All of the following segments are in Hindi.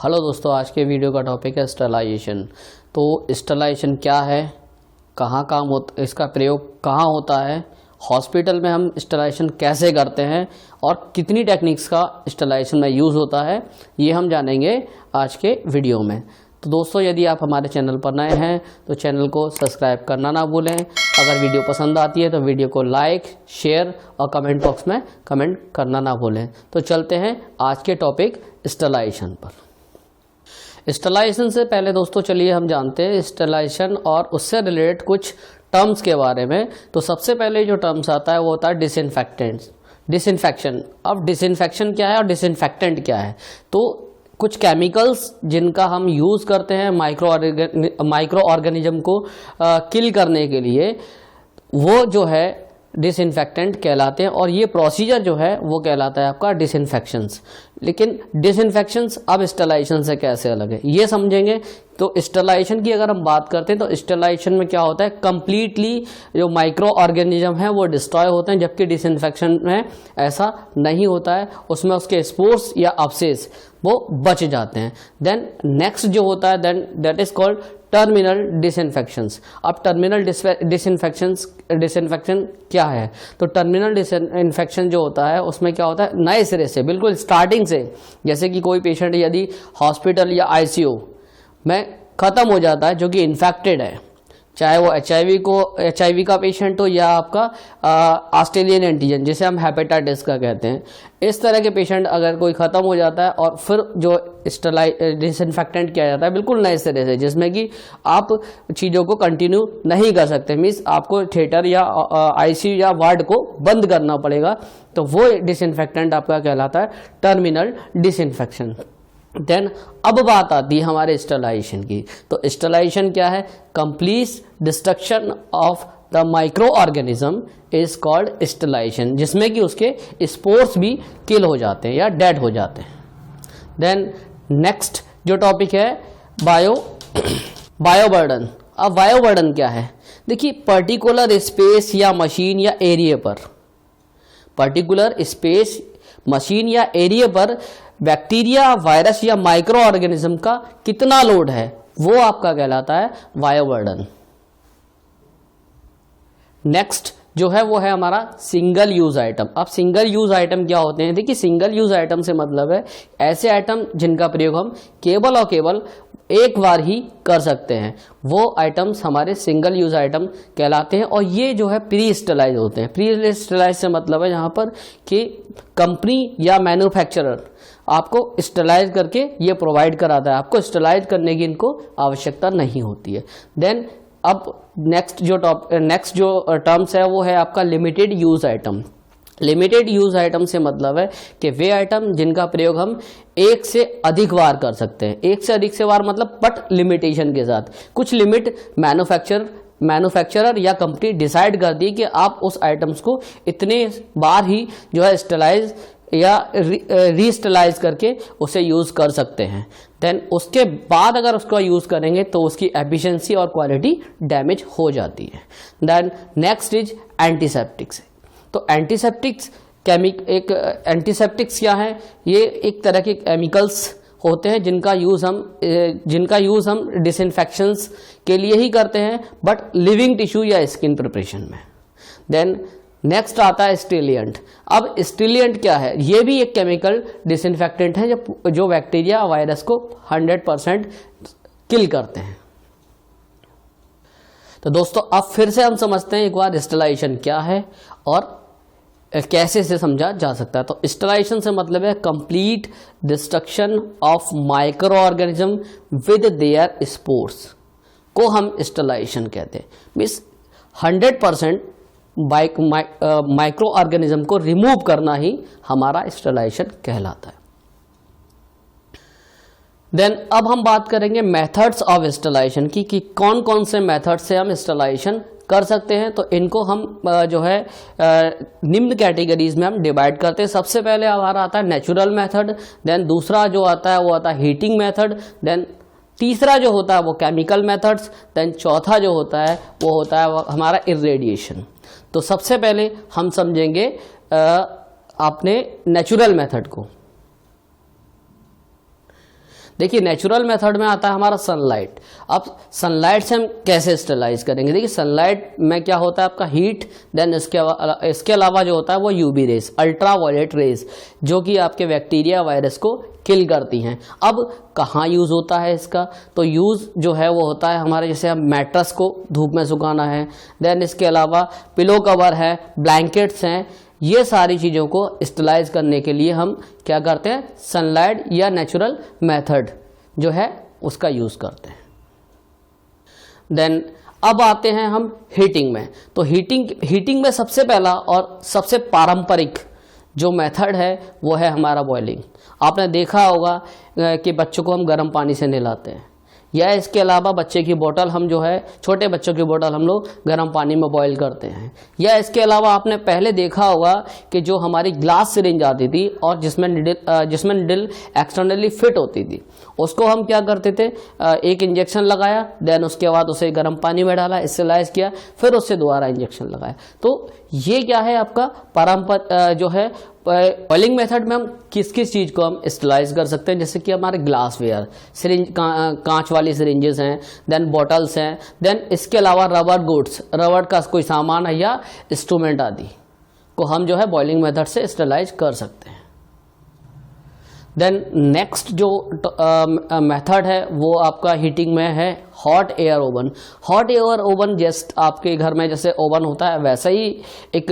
हेलो दोस्तों, आज के वीडियो का टॉपिक है स्टरलाइजेशन। तो स्टरलाइजेशन क्या है, कहाँ काम होता, इसका प्रयोग कहाँ होता है, हॉस्पिटल में हम स्टरलाइजेशन कैसे करते हैं और कितनी टेक्निक्स का स्टरलाइजेशन में यूज़ होता है, ये हम जानेंगे आज के वीडियो में। तो दोस्तों, यदि आप हमारे चैनल पर नए हैं तो चैनल को सब्सक्राइब करना ना भूलें। अगर वीडियो पसंद आती है तो वीडियो को लाइक, शेयर और कमेंट बॉक्स में कमेंट करना ना भूलें। तो चलते हैं आज के टॉपिक स्टरलाइजेशन पर। स्टरलाइजेशन से पहले दोस्तों चलिए हम जानते हैं स्टरलाइजेशन और उससे रिलेटेड कुछ टर्म्स के बारे में। तो सबसे पहले जो टर्म्स आता है वो होता है डिसइंफेक्शन। अब डिसइंफेक्शन क्या है और डिसइंफेक्टेंट क्या है? तो कुछ केमिकल्स जिनका हम यूज़ करते हैं माइक्रो ऑर्गेनिज्म को किल करने के लिए, वो जो है डिसइंफेक्टेंट कहलाते हैं और ये प्रोसीजर जो है वो कहलाता है आपका डिसइंफेक्शंस। लेकिन डिसइंफेक्शंस अब स्टरलाइजेशन से कैसे अलग है ये समझेंगे। तो स्टरलाइजेशन की अगर हम बात करते हैं तो स्टरलाइजेशन में क्या होता है, कंप्लीटली जो माइक्रो ऑर्गेनिज्म है वो डिस्ट्रॉय होते हैं, जबकि डिसइंफेक्शन में ऐसा नहीं होता है, उसमें उसके स्पोर्स या अवशेष वो बच जाते हैं। देन नेक्स्ट जो होता है then that is called terminal disinfections. अब टर्मिनल डिसइंफेक्शन क्या है? तो टर्मिनल डिसइंफेक्शन जो होता है उसमें क्या होता है, नए सिरे से बिल्कुल स्टार्टिंग से, जैसे कि कोई पेशेंट यदि हॉस्पिटल या आईसीयू में ख़त्म हो जाता है जो कि इन्फेक्टेड है, चाहे वो एचआईवी का पेशेंट हो या आपका ऑस्ट्रेलियन एंटीजन जिसे हम हेपेटाइटिस का कहते हैं, इस तरह के पेशेंट अगर कोई ख़त्म हो जाता है और फिर जो डिसइंफेक्टेंट किया जाता है बिल्कुल नए सिरे से, जिसमें कि आप चीज़ों को कंटिन्यू नहीं कर सकते, मीन्स आपको थिएटर या आईसीयू या वार्ड को बंद करना पड़ेगा, तो वो डिसइंफेक्टेंट आपका कहलाता है टर्मिनल डिसइंफेक्शन। देन अब बात आती है हमारे स्टरलाइजेशन की। तो स्टरलाइजेशन क्या है? Complete destruction of the micro organism is called sterilisation, जिसमें कि उसके स्पोर्स भी किल हो जाते हैं या डेड हो जाते हैं। देन नेक्स्ट जो टॉपिक है बायोबर्डन। अब बायोबर्डन क्या है? देखिए, पर्टिकुलर स्पेस या मशीन या एरिया पर, पर्टिकुलर स्पेस, मशीन या एरिया पर बैक्टीरिया, वायरस या माइक्रो ऑर्गेनिज्म का कितना लोड है, वो आपका कहलाता है बायोबर्डन। नेक्स्ट जो है वो है हमारा सिंगल यूज आइटम। अब सिंगल यूज आइटम क्या होते हैं? देखिए, सिंगल यूज आइटम से मतलब है ऐसे आइटम जिनका प्रयोग हम केवल और केवल एक बार ही कर सकते हैं, वो आइटम्स हमारे सिंगल यूज आइटम कहलाते हैं। और ये जो है प्री स्टरलाइज होते हैं। प्री स्टरलाइज से मतलब है यहाँ पर कि कंपनी या मैन्युफैक्चरर आपको स्टरलाइज करके ये प्रोवाइड कराता है, आपको स्टरलाइज करने की इनको आवश्यकता नहीं होती है। देन अब नेक्स्ट जो टर्म्स है वो है आपका limited use item. Limited use item से मतलब है कि वे आइटम जिनका प्रयोग हम एक से अधिक बार कर सकते हैं। एक से अधिक से बार मतलब बट लिमिटेशन के साथ। कुछ लिमिट मैन्युफैक्चरर या कंपनी डिसाइड कर दी कि आप उस आइटम्स को इतने बार ही जो है स्टरलाइज या रीस्टरलाइज करके उसे यूज़ कर सकते हैं। देन उसके बाद अगर उसको यूज़ करेंगे तो उसकी एफिशिएंसी और क्वालिटी डैमेज हो जाती है। Then next is antiseptics. तो एंटीसेप्टिक्स क्या है? ये एक तरह के केमिकल्स होते हैं जिनका यूज़ हम डिसइंफेक्शंस के लिए ही करते हैं, बट लिविंग टिश्यू या स्किन प्रिपरेशन में। देन नेक्स्ट आता है स्टिलिएंट। अब स्टिलिएंट क्या है? ये भी एक केमिकल डिसइंफेक्टेंट है जो बैक्टीरिया वायरस को 100% किल करते हैं। तो दोस्तों, अब फिर से हम समझते हैं एक बार स्टरलाइजेशन क्या है और कैसे इसे समझा जा सकता है। तो स्टरलाइजेशन से मतलब है complete destruction of micro organism with their spores को हम स्टरलाइजेशन कहते हैं। मीन्स 100% माइक्रो ऑर्गेनिज्म को रिमूव करना ही हमारा स्टरलाइजेशन कहलाता है। देन अब हम बात करेंगे मेथड्स ऑफ स्टरलाइजेशन की कि कौन कौन से मेथड से हम स्टरलाइजेशन कर सकते हैं। तो इनको हम जो है निम्न कैटेगरीज में हम डिवाइड करते हैं। सबसे पहले हमारा आता है नेचुरल मेथड, देन दूसरा जो आता है वो आता है हीटिंग मेथड, देन तीसरा जो होता है वो केमिकल मेथड्स, देन चौथा जो होता है वो होता है हमारा इरेडिएशन। तो सबसे पहले हम समझेंगे आपने नेचुरल मेथड को। देखिए नेचुरल मेथड में आता है हमारा सनलाइट। अब सनलाइट से हम कैसे स्टरलाइज करेंगे? देखिए सनलाइट में क्या होता है आपका हीट, देन इसके अलावा जो होता है वो UV rays, ultraviolet rays, जो कि आपके बैक्टीरिया वायरस को किल करती हैं। अब कहाँ यूज़ होता है इसका? तो यूज़ जो है वो होता है हमारे, जैसे हम मैट्रेस को धूप में सुखाना है, देन इसके अलावा पिलो कवर है, ब्लैंकेट्स हैं, ये सारी चीज़ों को स्टरलाइज करने के लिए हम क्या करते हैं? सनलाइट या नेचुरल मेथड जो है उसका यूज़ करते हैं। देन अब आते हैं हम हीटिंग में। तो हीटिंग में सबसे पहला और सबसे पारंपरिक जो मेथड है वो है हमारा बॉइलिंग। आपने देखा होगा कि बच्चों को हम गर्म पानी से नहलाते हैं, या इसके अलावा बच्चे की बोतल हम जो है, छोटे बच्चों की बोतल हम लोग गर्म पानी में बॉईल करते हैं, या इसके अलावा आपने पहले देखा होगा कि जो हमारी ग्लास सिरिंज आती थी और जिसमें निडल एक्सटर्नली फिट होती थी, उसको हम क्या करते थे, एक इंजेक्शन लगाया, देन उसके बाद उसे गर्म पानी में डाला, स्टरलाइज किया, फिर उससे दोबारा इंजेक्शन लगाया। तो ये क्या है आपका पारंपरिक जो है बॉइलिंग मेथड में हम किस किस चीज़ को हम स्टरलाइज कर सकते हैं, जैसे कि हमारे ग्लासवेयर, सिरिंज, कांच वाली सिरिंजेस हैं, देन बॉटल्स हैं, देन इसके अलावा रबर गुड्स, रबर का कोई सामान है या इंस्ट्रूमेंट आदि को हम जो है बॉइलिंग मेथड से स्टरलाइज कर सकते हैं। देन नेक्स्ट जो मेथड है वो आपका हीटिंग में है hot air oven. Hot air oven just आपके घर में जैसे ओवन होता है वैसा ही एक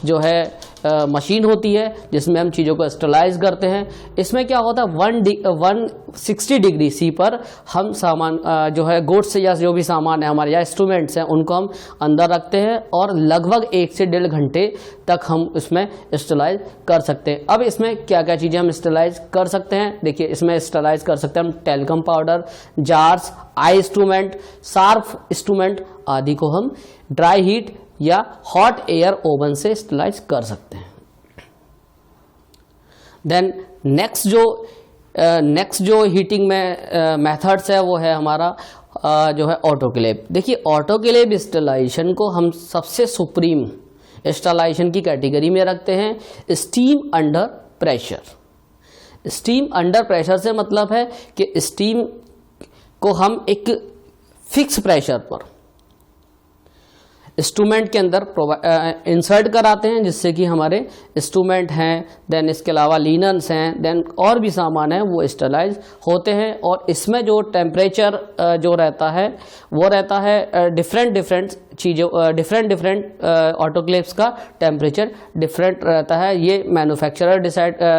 जो है मशीन होती है जिसमें हम चीज़ों को स्टरलाइज करते हैं। इसमें क्या होता है 160 डिग्री सी पर हम सामान जो है गुड्स या जो भी सामान है हमारे या इंस्ट्रूमेंट्स हैं उनको हम अंदर रखते हैं और लगभग 1 से 1.5 घंटे तक हम इसमें स्टरलाइज कर सकते हैं। अब इसमें क्या क्या चीज़ें हम स्टरलाइज कर सकते हैं? देखिए इसमें स्टरलाइज कर सकते हैं हम टेल्कम पाउडर, जार्स, आई इंस्ट्रूमेंट, शार्प इंस्ट्रूमेंट आदि को हम ड्राई हीट या हॉट एयर ओवन से स्टरलाइज कर सकते हैं। देन नेक्स्ट जो हीटिंग में मेथड्स है वो है हमारा जो है ऑटोक्लेव। देखिए ऑटोक्लेव स्टरलाइजेशन को हम सबसे सुप्रीम स्टरलाइजेशन की कैटेगरी में रखते हैं। Steam under pressure. Steam under pressure से मतलब है कि स्टीम को हम एक फिक्स प्रेशर पर इंस्ट्रूमेंट के अंदर इंसर्ट कराते हैं, जिससे कि हमारे इंस्ट्रूमेंट हैं, देन इसके अलावा लिनन्स हैं, देन और भी सामान है वो स्टरलाइज होते हैं। और इसमें जो टेम्परेचर जो रहता है वो रहता है डिफरेंट चीज़ों डिफरेंट ऑटोक्लेव्स का टेम्परेचर डिफरेंट रहता है। ये मैन्युफैक्चरर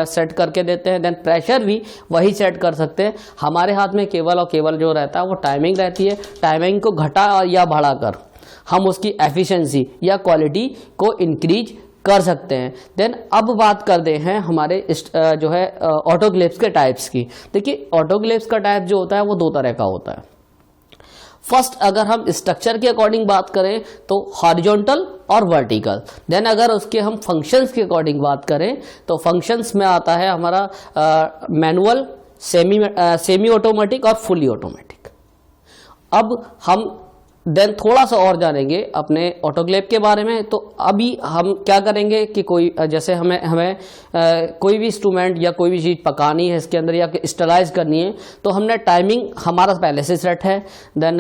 सेट करके देते हैं। देन प्रेशर भी वही सेट कर सकते हैं। हमारे हाथ में केवल और केवल जो रहता है वो टाइमिंग रहती है। टाइमिंग को घटा या बढ़ाकर हम उसकी एफिशिएंसी या क्वालिटी को इंक्रीज कर सकते हैं। देन अब बात करते हैं हमारे जो है ऑटोक्लेव्स के टाइप्स की। देखिए ऑटोक्लेव्स का टाइप जो होता है वो 2 तरह का होता है। फर्स्ट अगर हम स्ट्रक्चर के अकॉर्डिंग बात करें तो हॉरिजॉन्टल और वर्टिकल। देन अगर उसके हम फंक्शंस के अकॉर्डिंग बात करें तो फंक्शंस में आता है हमारा मैनुअल, सेमी ऑटोमेटिक और फुली ऑटोमेटिक। अब हम देन थोड़ा सा और जानेंगे अपने ऑटोक्लेव के बारे में। तो अभी हम क्या करेंगे कि कोई जैसे हमें कोई भी इंस्ट्रूमेंट या कोई भी चीज़ पकानी है इसके अंदर या स्टरलाइज करनी है तो हमने टाइमिंग हमारा पहले से सेट है, देन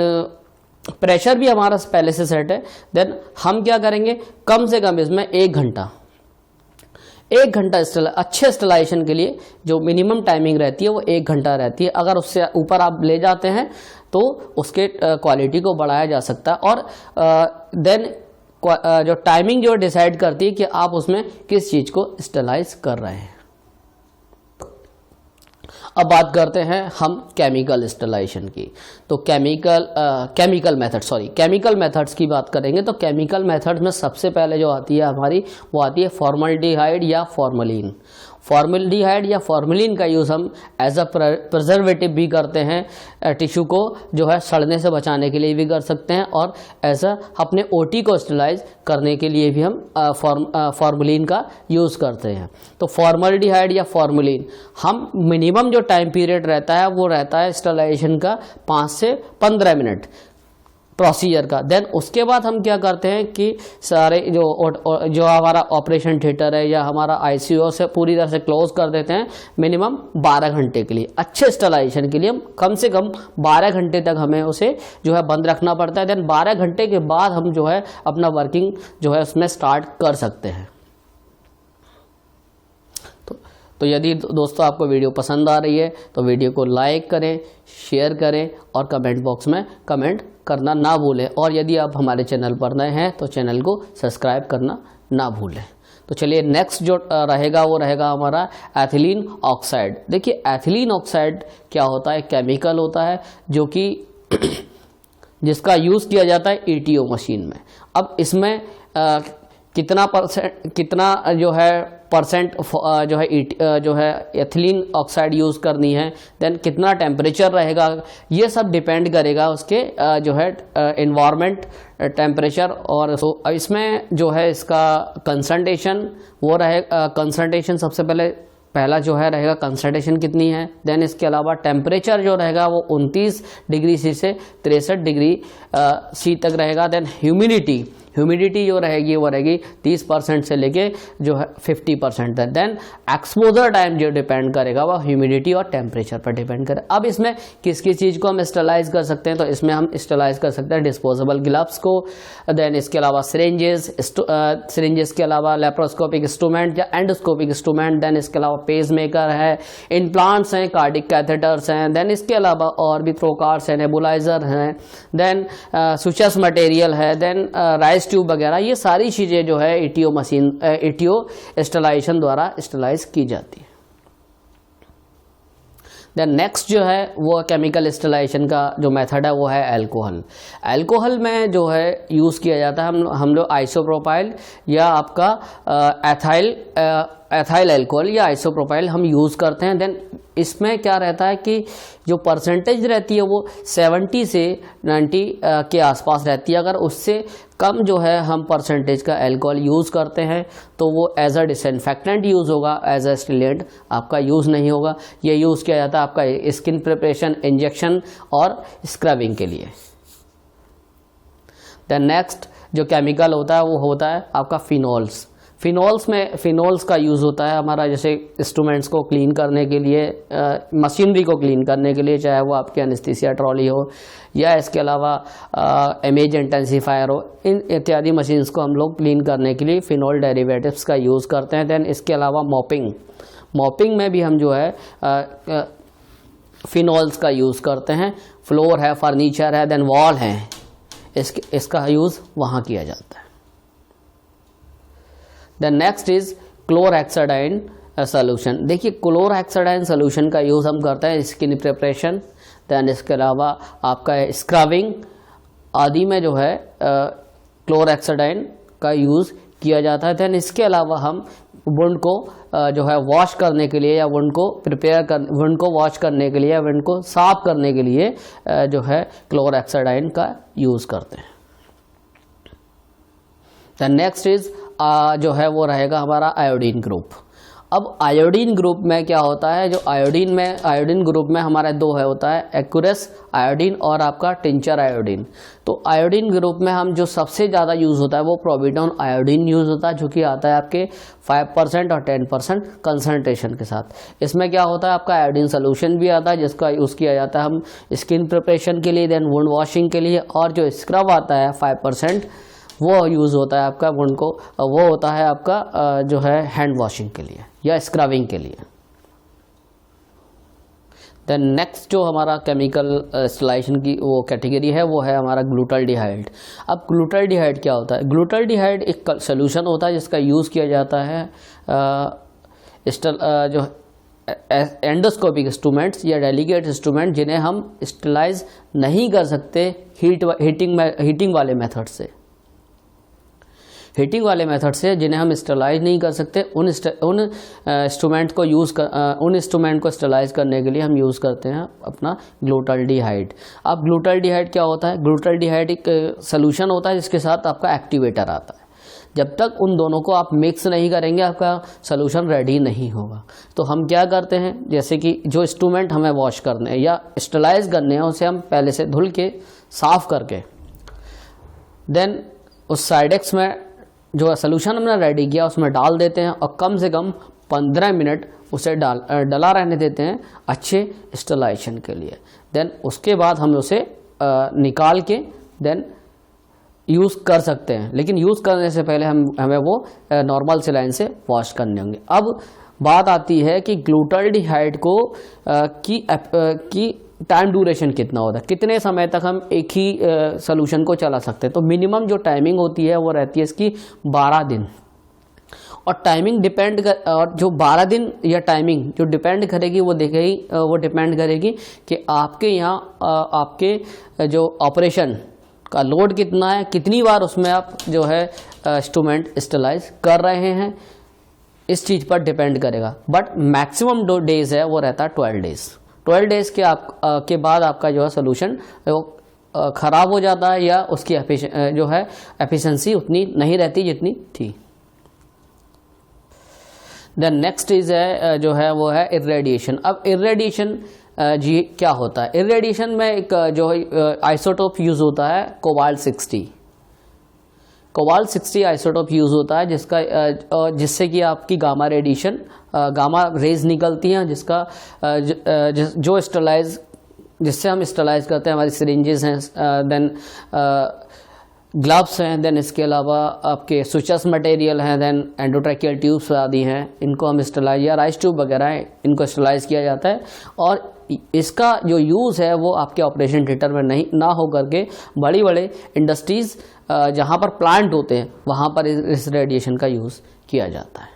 प्रेशर भी हमारा पहले से सेट है। देन हम क्या करेंगे, कम से कम इसमें 1 घंटा अच्छे स्टरलाइजेशन के लिए जो मिनिमम टाइमिंग रहती है वो 1 घंटा रहती है। अगर उससे ऊपर आप ले जाते हैं तो उसके क्वालिटी को बढ़ाया जा सकता है। और देन जो टाइमिंग जो डिसाइड करती है कि आप उसमें किस चीज़ को स्टरलाइज कर रहे हैं। अब बात करते हैं हम केमिकल स्टरलाइजेशन की। तो केमिकल मेथड्स की बात करेंगे। तो केमिकल मेथड्स में सबसे पहले जो आती है हमारी वो आती है फॉर्मल्डिहाइड या फॉर्मलिन। फॉर्मल्डिहाइड या फॉर्मलिन का यूज़ हम एज अ प्रिजर्वेटिव भी करते हैं, टिश्यू को जो है सड़ने से बचाने के लिए भी कर सकते हैं, और एज अ अपने ओटी को स्टरलाइज करने के लिए भी हम फॉर्मलिन का यूज़ करते हैं। तो फॉर्मल्डिहाइड या फॉर्मलिन हम मिनिमम जो टाइम पीरियड रहता है वो रहता है स्टरलाइजेशन का 5 से 15 मिनट। प्रोसीजर का। देन उसके बाद हम क्या करते हैं कि सारे जो हमारा ऑपरेशन थिएटर है या हमारा आईसीयू से पूरी तरह से क्लोज कर देते हैं मिनिमम 12 घंटे के लिए। अच्छे स्टरलाइजेशन के लिए हम कम से कम 12 घंटे तक हमें उसे जो है बंद रखना पड़ता है। देन 12 घंटे के बाद हम जो है अपना वर्किंग जो है उसमें स्टार्ट कर सकते हैं। तो यदि दोस्तों आपको वीडियो पसंद आ रही है तो वीडियो को लाइक करें, शेयर करें और कमेंट बॉक्स में कमेंट करना ना भूलें। और यदि आप हमारे चैनल पर नए हैं तो चैनल को सब्सक्राइब करना ना भूलें। तो चलिए नेक्स्ट जो रहेगा वो रहेगा हमारा एथिलीन ऑक्साइड। देखिए एथिलीन ऑक्साइड क्या होता है, केमिकल होता है जो कि जिसका यूज़ किया जाता है ईटीओ मशीन में। अब इसमें कितना जो है परसेंट जो है एथिलीन ऑक्साइड यूज़ करनी है, देन कितना टेम्परेचर रहेगा, ये सब डिपेंड करेगा उसके जो है एनवायरनमेंट टेम्परेचर। और इसमें जो है इसका कंसंट्रेशन वो रहेगा, कंसंट्रेशन सबसे पहला जो है रहेगा कंसंट्रेशन कितनी है। देन इसके अलावा टेम्परेचर जो रहेगा वो 29 डिग्री सी से 63 डिग्री सी तक रहेगा। देन ह्यूमिडिटी जो रहेगी वो रहेगी 30% से लेके जो है 50% तक। देन एक्सपोजर टाइम जो डिपेंड करेगा वो ह्यूमिडिटी और टेम्परेचर पर डिपेंड करेगा। अब इसमें किस चीज़ को हम स्टरलाइज कर सकते हैं, तो इसमें हम स्टरलाइज कर सकते हैं डिस्पोजेबल ग्लव्स को। देन इसके अलावा सिरिंजेस के अलावा लेप्रोस्कोपिक इंस्ट्रूमेंट या एंडोस्कोपिक इंस्ट्रूमेंट। देन इसके अलावा पेस मेकर है, इम्प्लांट्स हैं, कार्डिक कैथेटर्स हैं। देन इसके अलावा और भी ट्रोकार्स हैं, नेबुलाइजर हैं, देन सुचस मटेरियल है, देन राइस ट्यूब वगैरह। ये सारी चीज़ें जो है ईटीओ स्टरलाइजेशन द्वारा स्टरलाइज की जाती है। देन नेक्स्ट जो है वो केमिकल स्टरलाइजेशन का जो मेथड है वो है अल्कोहल। अल्कोहल में जो है यूज़ किया जाता है हम लोग आइसोप्रोपाइल या आपका एथाइल अल्कोहल या आइसोप्रोपाइल हम यूज़ करते हैं। देन इसमें क्या रहता है कि जो परसेंटेज रहती है वो 70 से 90 के आसपास रहती है। अगर उससे कम जो है हम परसेंटेज का अल्कोहल यूज़ करते हैं तो वो एज अ डिसइंफेक्टेंट यूज़ होगा, एज अ स्टिलेंट आपका यूज़ नहीं होगा। ये यूज़ किया जाता है आपका स्किन प्रिपरेशन, इंजेक्शन और स्क्रबिंग के लिए। देन नेक्स्ट जो केमिकल होता है वो होता है आपका फिनॉल्स। फिनॉल्स का यूज़ होता है हमारा जैसे इंस्ट्रूमेंट्स को क्लीन करने के लिए, मशीनरी को क्लीन करने के लिए, चाहे वो आपकी एनेस्थीसिया ट्रॉली हो या इसके अलावा इमेज इंटेंसिफायर हो। इन इत्यादि मशीन्स को हम लोग क्लीन करने के लिए फिनॉल डेरिवेटिव्स का यूज़ करते हैं। देन इसके अलावा मॉपिंग में भी हम जो है फिनॉल्स का यूज़ करते हैं। फ्लोर है, फर्नीचर है, देन वॉल है, इसका यूज़ वहाँ किया जाता है। Then next is chlorhexidine solution. देखिए क्लोरहेक्साडाइन सोल्यूशन का यूज़ हम करते हैं स्किन प्रिपरेशन, देन इसके अलावा आपका स्क्रबिंग आदि में जो है क्लोरहेक्साडाइन का यूज़ किया जाता है। देन इसके अलावा हम वुंड को जो है वॉश करने के लिए या वुंड को वॉश करने के लिए या वुंड को साफ करने के लिए जो है क्लोरहेक्साडाइन का यूज़ करते हैं। देन नेक्स्ट इज जो है वो रहेगा हमारा आयोडीन ग्रुप। अब आयोडीन ग्रुप में क्या होता है, जो आयोडीन ग्रुप में हमारा दो है होता है एक्यूरेस आयोडीन और आपका टिंचर आयोडीन। तो आयोडीन ग्रुप में हम जो सबसे ज़्यादा यूज़ होता है वो प्रोविडोन आयोडीन यूज़ होता है, जो कि आता है आपके 5% और 10% कंसनट्रेशन के साथ। इसमें क्या होता है आपका आयोडीन सोल्यूशन भी आता है जिसका यूज़ किया जाता है हम स्किन प्रिपरेशन के लिए, देन वुंड वॉशिंग के लिए। और जो स्क्रब आता है 5% वो यूज़ होता है आपका वुंड को, वो होता है आपका जो है हैंड वॉशिंग के लिए या स्क्रबिंग के लिए। देन नेक्स्ट जो हमारा केमिकल स्टरलाइजेशन की वो कैटेगरी है वो है हमारा ग्लूटाल्डिहाइड। अब ग्लूटाल्डिहाइड क्या होता है? ग्लूटाल्डिहाइड एक सोल्यूशन होता है जिसका यूज़ किया जाता है जो एंडोस्कोपिक इंस्ट्रूमेंट्स या डेलिकेट इंस्ट्रूमेंट जिन्हें हम स्टरलाइज नहीं कर सकते हीटिंग वाले मेथड से। हीटिंग वाले मेथड से जिन्हें हम स्टरलाइज नहीं कर सकते, उन इंस्ट्रूमेंट को स्टरलाइज करने के लिए हम यूज़ करते हैं अपना ग्लूटाल्डिहाइड। अब ग्लूटाल्डिहाइड क्या होता है? ग्लूटाल्डिहाइड एक सोल्यूशन होता है जिसके साथ आपका एक्टिवेटर आता है। जब तक उन दोनों को आप मिक्स नहीं करेंगे आपका सोल्यूशन रेडी नहीं होगा। तो हम क्या करते हैं, जैसे कि जो इंस्ट्रूमेंट हमें वॉश करने हैं या स्टरलाइज करने हैं उसे हम पहले से धुल के साफ़ करके देन उस साइडेक्स में जो सोल्यूशन हमने रेडी किया उसमें डाल देते हैं और कम से कम 15 मिनट उसे डला रहने देते हैं अच्छे स्टरलाइजेशन के लिए। देन उसके बाद हम उसे निकाल के देन यूज़ कर सकते हैं, लेकिन यूज़ करने से पहले हमें वो नॉर्मल सेलाइन से वॉश करने होंगे। अब बात आती है कि ग्लूटाल्डिहाइड को की टाइम ड्यूरेशन कितना होता है, कितने समय तक हम एक ही सोल्यूशन को चला सकते हैं। तो मिनिमम जो टाइमिंग होती है वो रहती है इसकी 12 दिन, और टाइमिंग और जो 12 दिन या टाइमिंग जो डिपेंड करेगी वो डिपेंड करेगी कि आपके यहाँ आपके जो ऑपरेशन का लोड कितना है, कितनी बार उसमें आप जो है इंस्ट्रूमेंट स्टरलाइज कर रहे हैं, इस चीज़ पर डिपेंड करेगा। बट मैक्सिमम जो डेज है वो रहता है 12 डेज। 12 डेज के बाद आपका जो है सोल्यूशन वो ख़राब हो जाता है या उसकी जो है एफिशिएंसी उतनी नहीं रहती जितनी थी। देन नेक्स्ट इज है जो है वो है इरेडिएशन। अब इरेडिएशन जी क्या होता है? इरेडिएशन में एक जो आइसोटोप यूज़ होता है कोबाल्ट 60। कोबाल्ट 60 आइसोटोप यूज़ होता है जिससे कि आपकी गामा रेडिएशन गामा रेज निकलती हैं, जो स्टरलाइज जिससे हम स्टरलाइज करते हैं, हमारी सिरिंजेस हैं, देन ग्लव्स हैं, देन इसके अलावा आपके स्विचेस मटेरियल हैं, देन एंडोट्रैकियल ट्यूब्स आदि हैं, इनको हम स्टरलाइज या राइस ट्यूब वगैरह हैं, इनको स्टरलाइज किया जाता है। और इसका जो यूज़ है वो आपके ऑपरेशन थिएटर में ना हो करके बड़ी बड़े इंडस्ट्रीज़ जहाँ पर प्लांट होते हैं वहाँ पर इस रेडिएशन का यूज़ किया जाता है।